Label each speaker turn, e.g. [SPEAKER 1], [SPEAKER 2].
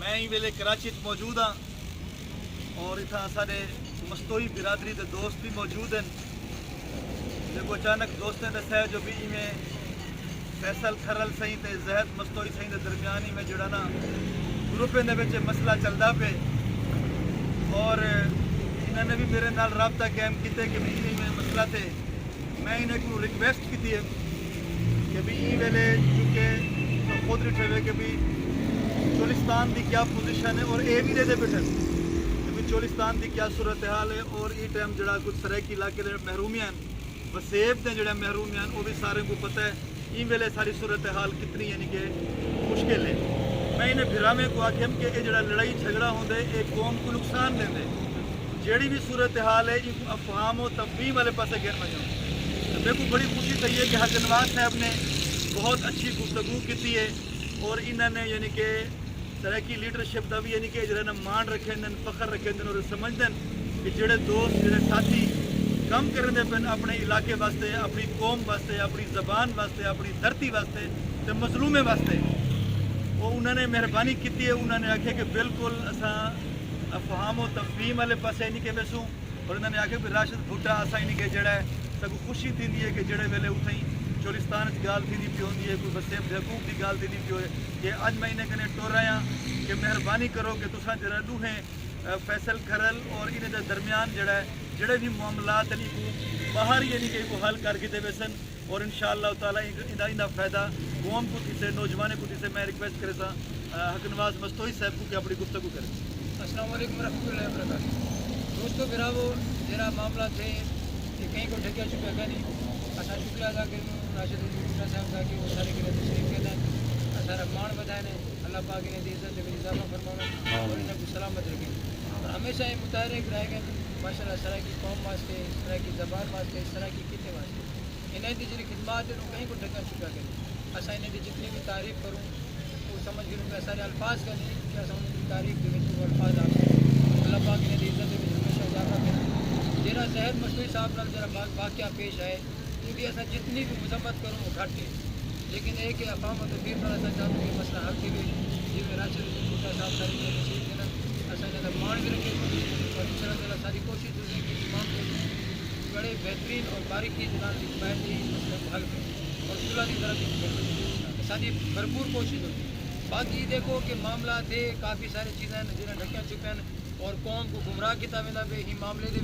[SPEAKER 1] میں ہی ویلے کراچی موجود ہاں اور اتنا سارے مستوئی برادری کے دوست بھی موجود ہیں جو اچانک دوستیں دسیا جو بھی میں فیصل کھرل سہی تے زہد مستوئی سہی کے درمیان ہی میں جڑا نا گروپیں دے مسئلہ چلتا پہ اور انہوں نے بھی میرے نال رابطہ قائم کیتے کہ بھی میں مسئلہ تھے میں انہیں کو ریکویسٹ کی ہے کہ بھی ای ویلے چونکہ خود رٹھے ہوئے کہ بھی چولستان دی کیا پوزیشن ہے اور اے بھی دے بیٹھے کہ بھی چولستان دی کیا صورتحال ہے اور ای ٹائم جڑا کچھ سرائکی علاقے دے محرومیاں وسیب دے جڑے محرومیاں وہ بھی سارے کو پتہ ہے ای ویلے ساری صورتحال کتنی یعنی کہ مشکل ہے میں انہیں بھرامے کو آکھیم کہ یہ جڑا لڑائی جھگڑا ہوندے ایک قوم کو نقصان دیں دے جیڑی بھی صورتحال ہے یہ افہام و تفہیم والے پاسے گھر میں جاؤں میرے کو بڑی خوشی تھی ہے کہ حسن نواز صاحب نے بہت اچھی گفتگو کی ہے اور انہوں نے یعنی کہ سرائکی لیڈرشپ کا بھی یعنی کہ جڑے مان رکھیں فخر رکھیں اور سمجھتے ہیں کہ جڑے دوست جڑے ساتھی کام کرتے پہ اپنے علاقے واسطے اپنی قوم واسطے اپنی زبان واسطے اپنی دھرتی واسطے تے مظلومے واسطے وہ انہوں نے مہربانی کی ہے انہوں نے آخیا کہ بالکل اساں افہام و تفہیم والے پاسے نہیں کہ ویسوں اور انہوں نے آخیا کہ راشد بھٹا اساں نہیں کہ جڑا ہے سگو خوشی تھی ہے کہ جڑے ویلے اتیں چولستان گال تھی پی ہوتی ہے کوئی وسیب حقوق کی گال تھی پی ہوئے کہ اج میں انہیں کنے ٹور رہا کہ مہربانی کرو کہ تساں جڑا دوہیں فیصل کھرل اور انہیں دے درمیان جڑا ہے جڑے بھی معاملات یعنی کو باہر یعنی کہ کو حل کر کے دے ویسن اور انشاءاللہ تعالیٰ انہا فائدہ قوم کو تھی سے نوجوانے کو تھی سے میں ریکویسٹ کرے سا حق نواز مستوئی صاحب کو کہ اپنی گفتگو کریں.
[SPEAKER 2] السلام علیکم ورحمۃ اللہ وبرکاتہ. دوستو براو جرا معاملہ تھے کہ کہیں کو ڈھکیا چکا گا نہیں اچھا شکریہ ادا کروں راشد بھٹا صاحب کا کہ وہ سارے کے تشریف کے دیں سارا مان بدائے نے اللہ پاک نے دی عزت میں اضافہ فرمانا اور انہیں کو سلامت رکھیں اور ہمیشہ یہ متحرک رہے گا ماشاء اللہ اس طرح کی قوم واسطے اس طرح کی زبان واسطے اس طرح کی کتے واسطے انہیں دی جی خدمات ہے کہیں کو ڈھکا چکا کریں اصا انہیں دی جتنی بھی تعریف کروں وہ سمجھ کروں کہ سارے الفاظ کا نہیں کیا سمجھ کی تعریف کے وہ الفاظ آپ اللہ پاک نے دی عزت میں ہمیشہ اضافہ کریں جرا زہد مستوئی صاحب نال جرا واقعہ پیش آئے کیونکہ ایسا جتنی بھی مذمت کروں وہ گھٹ ہے لیکن ایک کہ افہام و تفہیم پر ایسا چاہتا ہوں کہ مسئلہ حل کی گئی جی میں راشد بھٹا صاحب ساری کو نصیب دینا ایسا انہیں مان بھی رکھے اور ان شاء اللہ تعالیٰ ساری کوشش ہوگی کہ تمام کو بڑے بہترین اور باریکی جناب کی حمایت کی مسئلہ کو حل کریں اور صلح کی طرف ساری بھرپور کوشش ہوگی. باقی دیکھو کہ معاملات ہے کافی ساری چیزیں جنہیں ڈھکیاں چکے ہیں اور قوم کو گمراہ کیا ویلا پہ ہی معاملے دے